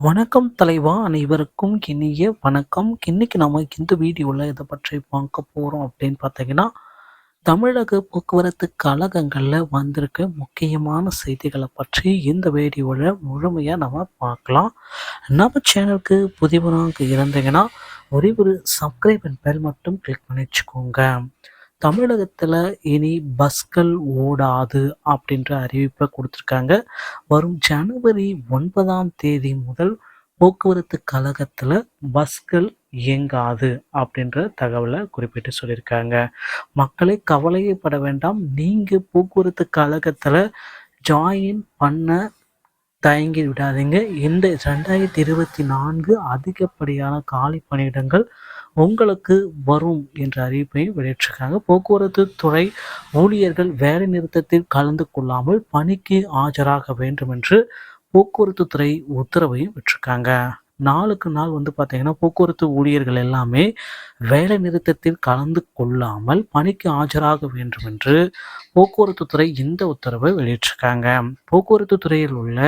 வணக்கம் தலைவா! அனைவருக்கும் இனிய வணக்கம். இன்னைக்கு நம்ம இந்த வீடியோல எத பற்றி பார்க்க போறோம் அப்படின்னு பார்த்தீங்கன்னா, தமிழக போக்குவரத்து கழகங்கள்ல வந்திருக்க முக்கியமான செய்திகள பற்றி இந்த வீடியோல முழுமையா நம்ம பார்க்கலாம். நம்ம சேனலுக்கு புதியவராக இருந்தீங்கன்னா, ஒரே ஒரு சப்ஸ்கிரைப் அண்ட் பெல் மட்டும் கிளிக் பண்ணி வச்சுக்கோங்க. தமிழகத்துல இனி பஸ்கள் ஓடாது அப்படின்ற அறிவிப்பை குடுத்துருக்காங்க. வரும் ஜனவரி 9ஆம் தேதி முதல் போக்குவரத்து கழகத்துல பஸ்கள் இயங்காது அப்படின்ற தகவல குறிப்பிட்டு சொல்லியிருக்காங்க. மக்களே கவலையே பட வேண்டாம். நீங்க போக்குவரத்து கழகத்துல ஜாயின் பண்ண தயங்கி விடாதீங்க. இந்த 2024 அதிகப்படியான காலி பணியிடங்கள் உங்களுக்கு வரும் என்ற அறிவிப்பையும் வெளியிட்டிருக்காங்க. போக்குவரத்து துறை ஊழியர்கள் வேலை நிறுத்தத்தில் கலந்து கொள்ளாமல் பணிக்கு ஆஜராக வேண்டும் என்று போக்குவரத்து துறை உத்தரவையும் விட்டிருக்காங்க. நாளுக்கு நாள் பார்த்தீங்கன்னா, போக்குவரத்து ஊழியர்கள் எல்லாமே வேலை நிறுத்தத்தில் கலந்து கொள்ளாமல் பணிக்கு ஆஜராக வேண்டும் என்று போக்குவரத்து துறை இந்த உத்தரவை வெளியிட்டிருக்காங்க. போக்குவரத்து துறையில் உள்ள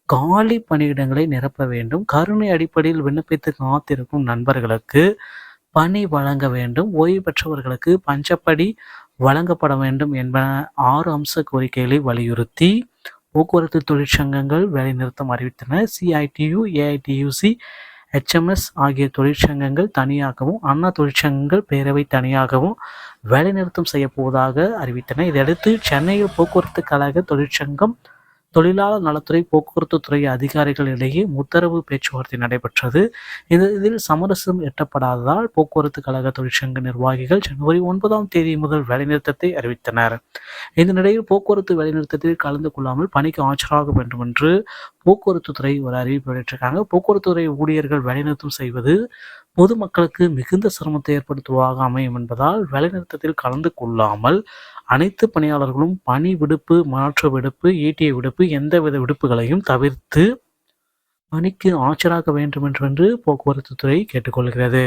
காலி பணியிடங்களை நிரப்ப வேண்டும். கருணை அடிப்படையில் விண்ணப்பித்து காத்திருக்கும் நண்பர்களுக்கு பணி வழங்க வேண்டும். ஓய்வு பெற்றவர்களுக்கு பஞ்சப்படி வழங்கப்பட வேண்டும் என்பன 6 அம்ச கோரிக்கைகளை வலியுறுத்தி போக்குவரத்து தொழிற்சங்கங்கள் வேலைநிறுத்தம் அறிவித்தன. சிஐடியு, ஏஐடியுசி, HMS ஆகிய தொழிற்சங்கங்கள் தனியாகவும், அண்ணா தொழிற்சங்கங்கள் பேரவை தனியாகவும் வேலைநிறுத்தம் செய்யப்போவதாக அறிவித்தன. இதையடுத்து சென்னையில் போக்குவரத்து கழக தொழிற்சங்கம், தொழிலாளர் நலத்துறை, போக்குவரத்து துறை அதிகாரிகள் இடையே முத்தரவு பேச்சுவார்த்தை நடைபெற்றது. இதில் சமரசம் எட்டப்படாததால் போக்குவரத்து கழக தொழிற்சங்க நிர்வாகிகள் ஜனவரி 9ஆம் தேதி முதல் வேலைநிறுத்தத்தை அறிவித்தனர். இந்த நிலையில் போக்குவரத்து வேலைநிறுத்தத்தில் கலந்து கொள்ளாமல் பணிக்கு ஆஜராக வேண்டும் என்று போக்குவரத்து துறை ஒரு அறிவிப்பு வெளியிட்டிருக்காங்க. போக்குவரத்து துறை ஊழியர்கள் வேலைநிறுத்தம் செய்வது பொதுமக்களுக்கு மிகுந்த சிரமத்தை ஏற்படுத்துவதாக அமையும் என்பதால் வேலைநிறுத்தத்தில் கலந்து கொள்ளாமல் அனைத்து பணியாளர்களும் பணி விடுப்பு, மாற்று விடுப்பு, ஏடிஏ விடுப்பு, எந்தவித விடுப்புகளையும் தவிர்த்து பணிக்கு ஆஜராக வேண்டும் என்று போக்குவரத்து துறை கேட்டுக்கொள்கிறது.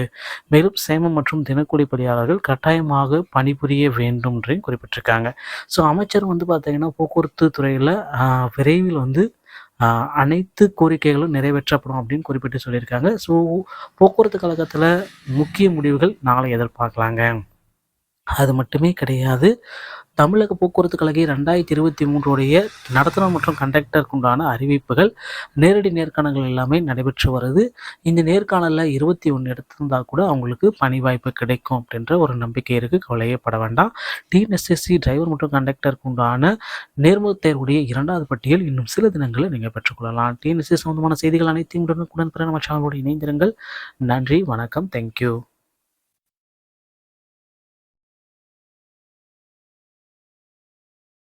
மேலும் சேமம் மற்றும் தினக்கூலி பணியாளர்கள் கட்டாயமாக பணிபுரிய வேண்டும் என்றும் குறிப்பிட்டிருக்காங்க. ஸோ அமைச்சர் பார்த்தீங்கன்னா, போக்குவரத்து துறையில் விரைவில் அனைத்து கோரிக்கைகளும் நிறைவேற்றப்படும் அப்படின்னு குறிப்பிட்டு சொல்லியிருக்காங்க. ஸோ போக்குவரத்து கழகத்தில் முக்கிய முடிவுகள் நாளை எதிர்பார்க்கலாங்க. அது மட்டுமே கிடையாது. தமிழக போக்குவரத்து கழக 2023 நடத்துனர் மற்றும் கண்டக்டருக்கு உண்டான அறிவிப்புகள், நேரடி நேர்காணல்கள் எல்லாமே நடைபெற்று வருது. இந்த நேர்காணலில் 21 எடுத்திருந்தா கூட அவங்களுக்கு பணி வாய்ப்பு கிடைக்கும் அப்படின்ற ஒரு நம்பிக்கை இருக்குது. கவலையே பட வேண்டாம். டிஎன்எஸ்எஸ்சி டிரைவர் மற்றும் கண்டக்டருக்கு உண்டான நேர்முகத் தேர்வுடைய 2வது பட்டியல் இன்னும் சில தினங்களில் நீங்கள் பெற்றுக்கொள்ளலாம். டிஎன்எஸ்எஸ்சி சம்பந்தமான செய்திகள் அனைத்தையும் உடனுக்குடன் பெற நம்ம சேனலோடு இணைந்திருங்கள். நன்றி, வணக்கம், தேங்க்யூ.